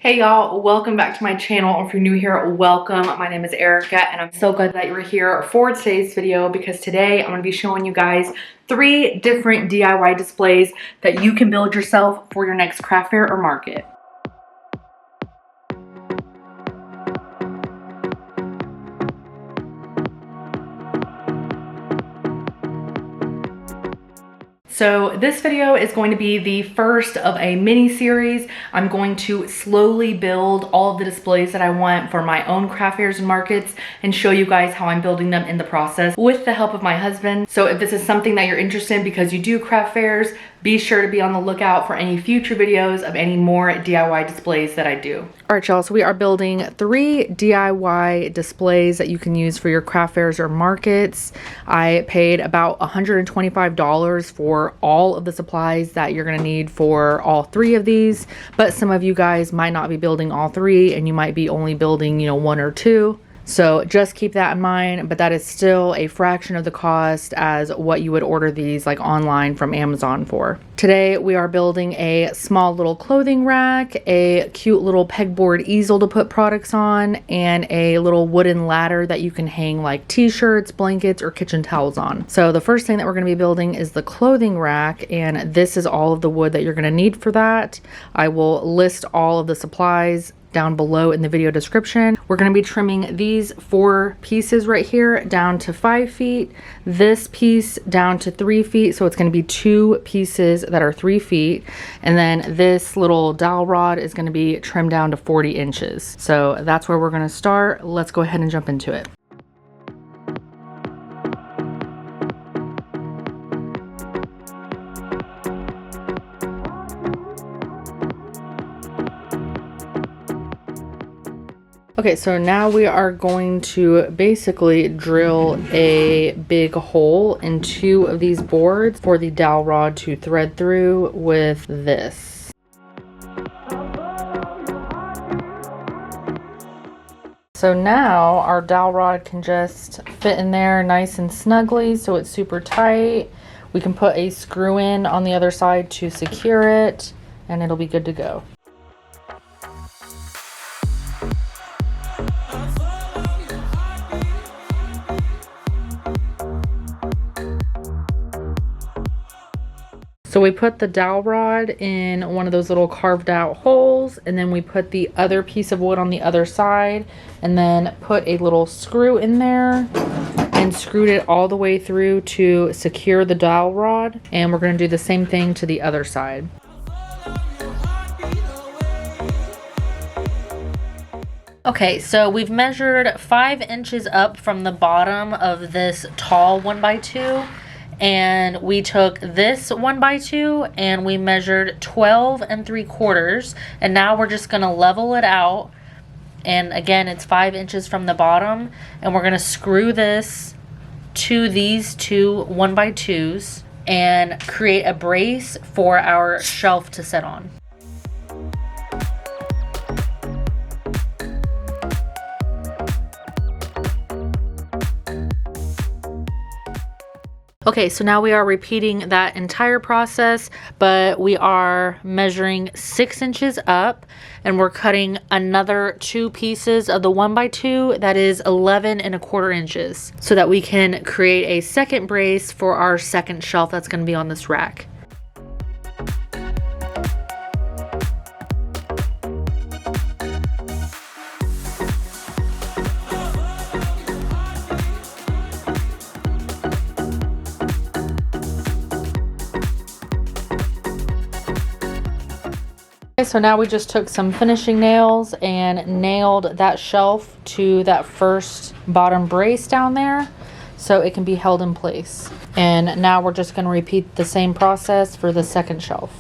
Hey y'all, welcome back to my channel. If you're new here, welcome. My name is Erica and I'm so glad that you're here for today's video because today I'm going to be showing you guys 3 different DIY displays that you can build yourself for your next craft fair or market. So this video is going to be the first of a mini series. I'm going to slowly build all of the displays that I want for my own craft fairs and markets and show you guys how I'm building them in the process with the help of my husband. So if this is something that you're interested in because you do craft fairs, be sure to be on the lookout for any future videos of any more DIY displays that I do. All right, y'all, so we are building 3 DIY displays that you can use for your craft fairs or markets. I paid about $125 for all of the supplies that you're gonna need for all 3 of these, but some of you guys might not be building all 3 and you might be only building, 1 or 2. So just keep that in mind, but that is still a fraction of the cost as what you would order these like online from Amazon for. Today we are building a small little clothing rack, a cute little pegboard easel to put products on, and a little wooden ladder that you can hang like t-shirts, blankets, or kitchen towels on. So the first thing that we're going to be building is the clothing rack, and this is all of the wood that you're going to need for that. I will list all of the supplies down below in the video description. We're going to be trimming these 4 pieces right here down to 5 feet, this piece down to 3 feet, so it's going to be 2 pieces that are 3 feet, and then this little dowel rod is going to be trimmed down to 40 inches. So that's where we're going to start. Let's go ahead and jump into it. Okay, so now we are going to basically drill a big hole in 2 of these boards for the dowel rod to thread through with this. So now our dowel rod can just fit in there nice and snugly, so it's super tight. We can put a screw in on the other side to secure it, and it'll be good to go. So we put the dowel rod in one of those little carved out holes, and then we put the other piece of wood on the other side and then put a little screw in there and screwed it all the way through to secure the dowel rod. And we're going to do the same thing to the other side. Okay, so we've measured 5 inches up from the bottom of this tall 1x2. And we took this 1x2 and we measured 12 3/4, and now we're just gonna level it out, and again it's 5 inches from the bottom, and we're gonna screw this to these 2 1x2s and create a brace for our shelf to sit on. Okay, so now we are repeating that entire process, but we are measuring 6 inches up, and we're cutting another 2 pieces of the 1x2 that is 11 1/4 inches, so that we can create a second brace for our second shelf that's going to be on this rack. Okay, so now we just took some finishing nails and nailed that shelf to that first bottom brace down there so it can be held in place. And now we're just going to repeat the same process for the second shelf.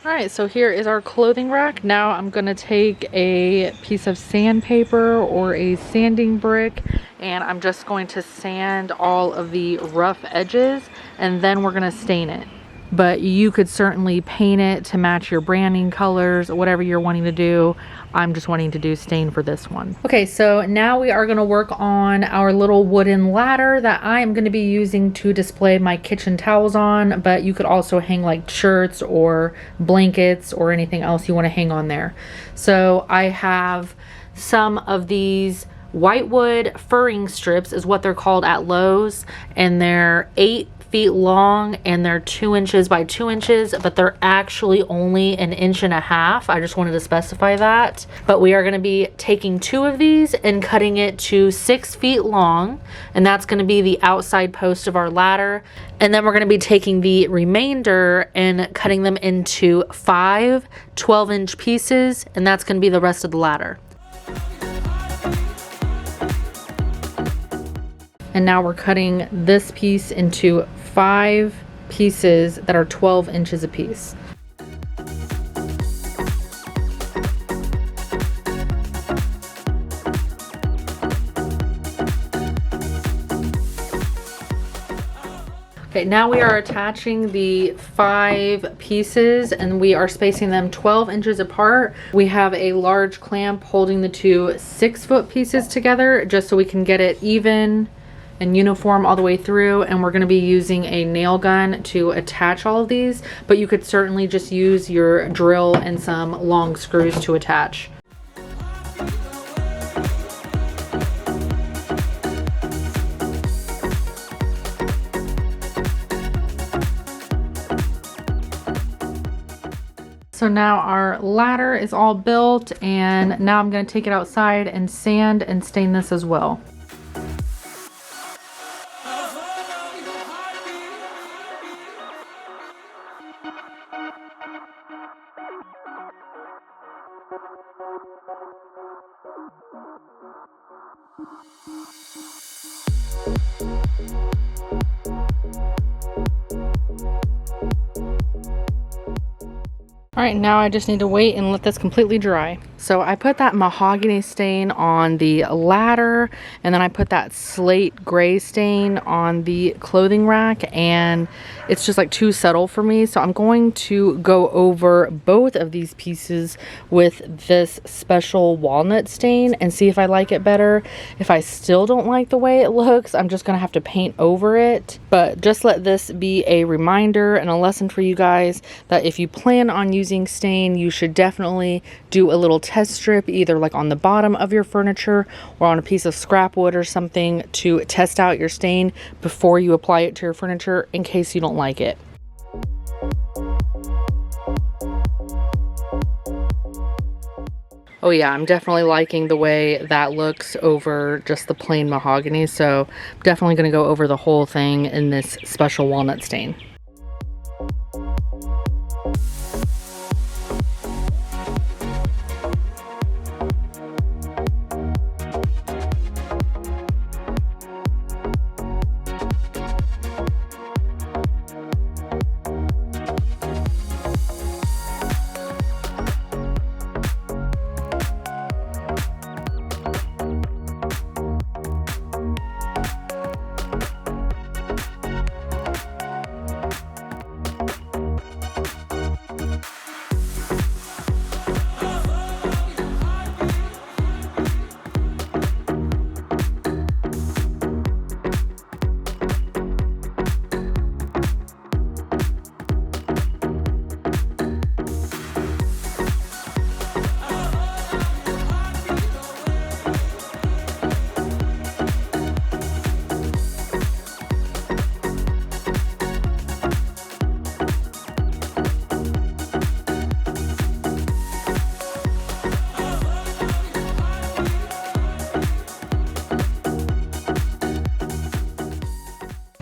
Alright, so here is our clothing rack. Now I'm going to take a piece of sandpaper or a sanding brick, and I'm just going to sand all of the rough edges, and then we're going to stain it. but you could certainly paint it to match your branding colors, whatever you're wanting to do. I'm just wanting to do stain for this one. Okay, so now we are gonna work on our little wooden ladder that I am gonna be using to display my kitchen towels on, but you could also hang like shirts or blankets or anything else you wanna hang on there. So I have some of these whitewood furring strips is what they're called at Lowe's, and they're 8 feet long and they're 2 inches by 2 inches, but they're actually only 1.5 inches. I just wanted to specify that. But we are going to be taking 2 of these and cutting it to 6 feet long, and that's going to be the outside post of our ladder. And then we're going to be taking the remainder and cutting them into 5 12-inch pieces, and that's going to be the rest of the ladder. And now we're cutting this piece into 5 pieces that are 12 inches apiece. Okay, now we are attaching the 5 pieces and we are spacing them 12 inches apart. We have a large clamp holding the 2 6-foot pieces together just so we can get it even and uniform all the way through, and we're going to be using a nail gun to attach all of these, but you could certainly just use your drill and some long screws to attach. So now our ladder is all built, and now I'm going to take it outside and sand and stain this as well. All right, now I just need to wait and let this completely dry. So I put that mahogany stain on the ladder, and then I put that slate gray stain on the clothing rack, and it's just like too subtle for me. So I'm going to go over both of these pieces with this special walnut stain and see if I like it better. If I still don't like the way it looks, I'm just gonna have to paint over it. But just let this be a reminder and a lesson for you guys that if you plan on using stain, you should definitely do a little test strip, either like on the bottom of your furniture or on a piece of scrap wood or something, to test out your stain before you apply it to your furniture in case you don't like it. Oh yeah, I'm definitely liking the way that looks over just the plain mahogany, so I'm definitely going to go over the whole thing in this special walnut stain.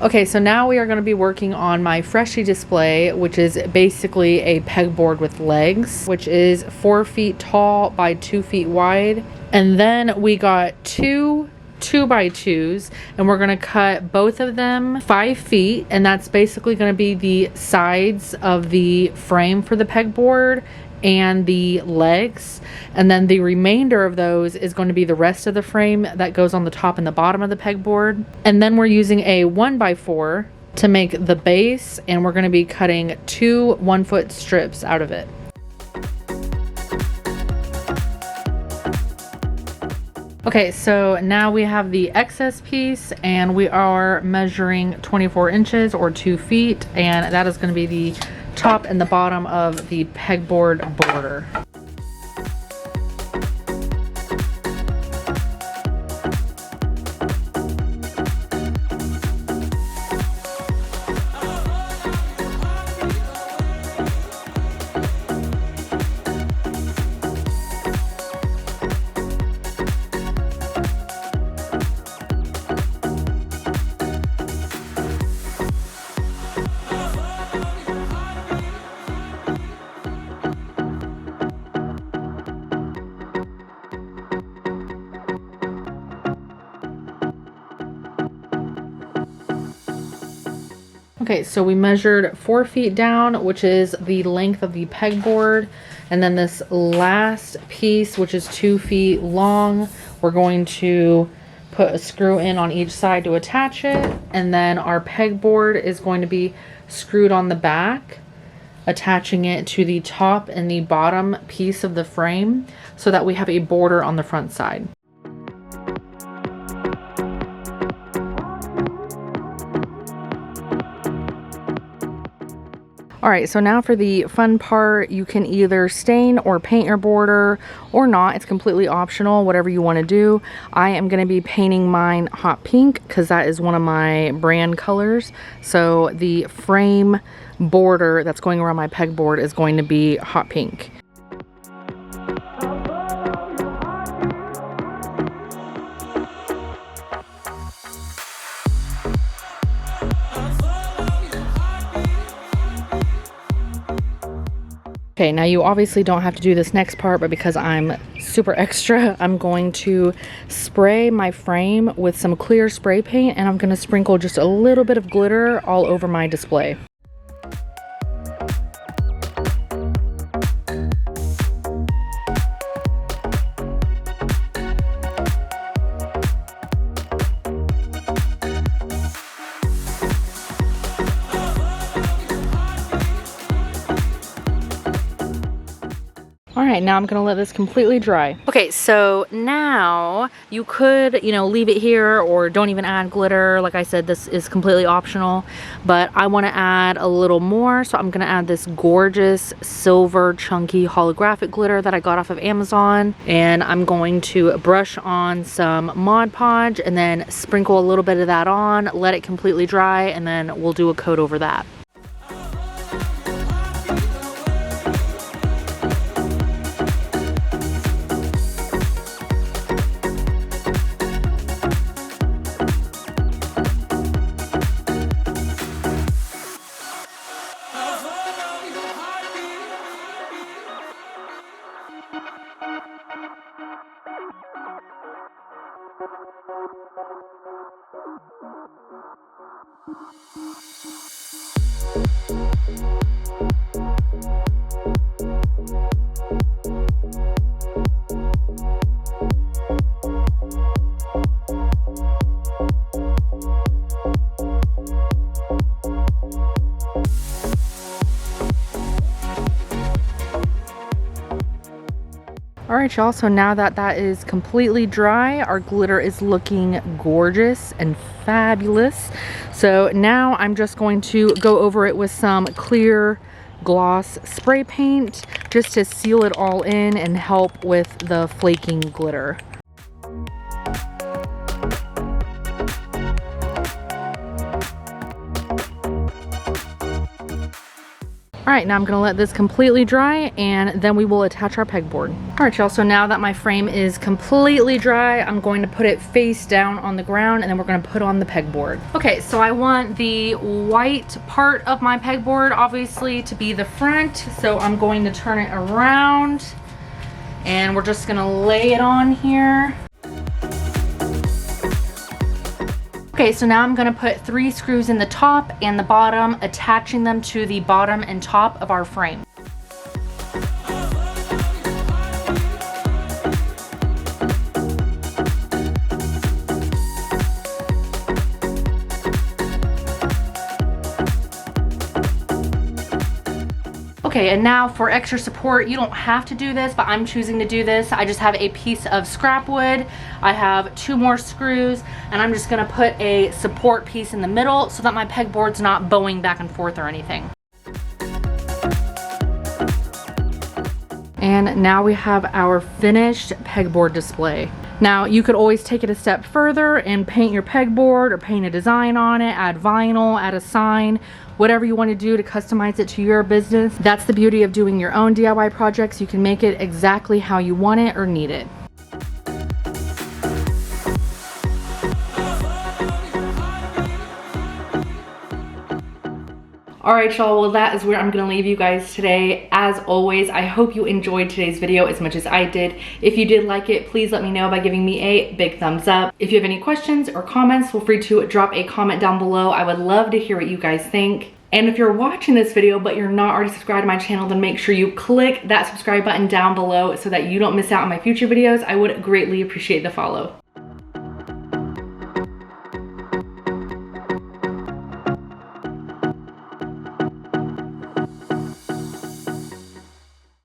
Okay, so now we are going to be working on my Freshie display, which is basically a pegboard with legs, which is 4 feet tall by 2 feet wide. And then we got 2 2x2s, and we're going to cut both of them 5 feet, and that's basically going to be the sides of the frame for the pegboard and the legs, and then the remainder of those is going to be the rest of the frame that goes on the top and the bottom of the pegboard. And then we're using a 1x4 to make the base, and we're going to be cutting 2 1-foot strips out of it. Okay, so now we have the excess piece, and we are measuring 24 inches or 2 feet, and that is going to be the top and the bottom of the pegboard border. Okay, so we measured 4 feet down, which is the length of the pegboard. And then this last piece, which is 2 feet long, we're going to put a screw in on each side to attach it. And then our pegboard is going to be screwed on the back, attaching it to the top and the bottom piece of the frame so that we have a border on the front side. All right, so now for the fun part, you can either stain or paint your border or not. It's completely optional, whatever you want to do. I am going to be painting mine hot pink because that is one of my brand colors. So the frame border that's going around my pegboard is going to be hot pink. Okay, now you obviously don't have to do this next part, but because I'm super extra, I'm going to spray my frame with some clear spray paint, and I'm going to sprinkle just a little bit of glitter all over my display. All right, now I'm gonna let this completely dry. Okay, so now you could, leave it here or don't even add glitter. Like I said, this is completely optional, but I wanna add a little more. So I'm gonna add this gorgeous silver chunky holographic glitter that I got off of Amazon. And I'm going to brush on some Mod Podge and then sprinkle a little bit of that on, let it completely dry, and then we'll do a coat over that. All right, y'all, so now that that is completely dry, our glitter is looking gorgeous and fabulous. So now I'm just going to go over it with some clear gloss spray paint just to seal it all in and help with the flaking glitter. All right, now I'm gonna let this completely dry and then we will attach our pegboard. All right, y'all, so now that my frame is completely dry, I'm going to put it face down on the ground and then we're gonna put on the pegboard. Okay, so I want the white part of my pegboard obviously to be the front, so I'm going to turn it around and we're just gonna lay it on here. Okay, so now I'm gonna put 3 screws in the top and the bottom, attaching them to the bottom and top of our frame. Okay, and now for extra support, you don't have to do this, but I'm choosing to do this. I just have a piece of scrap wood. I have 2 more screws, and I'm just gonna put a support piece in the middle so that my pegboard's not bowing back and forth or anything. And now we have our finished pegboard display. Now you could always take it a step further and paint your pegboard or paint a design on it, add vinyl, add a sign, whatever you want to do to customize it to your business. That's the beauty of doing your own DIY projects. You can make it exactly how you want it or need it. All right, y'all, well, that is where I'm gonna leave you guys today. As always, I hope you enjoyed today's video as much as I did. If you did like it, please let me know by giving me a big thumbs up. If you have any questions or comments, feel free to drop a comment down below. I would love to hear what you guys think. And if you're watching this video but you're not already subscribed to my channel, then make sure you click that subscribe button down below so that you don't miss out on my future videos. I would greatly appreciate the follow.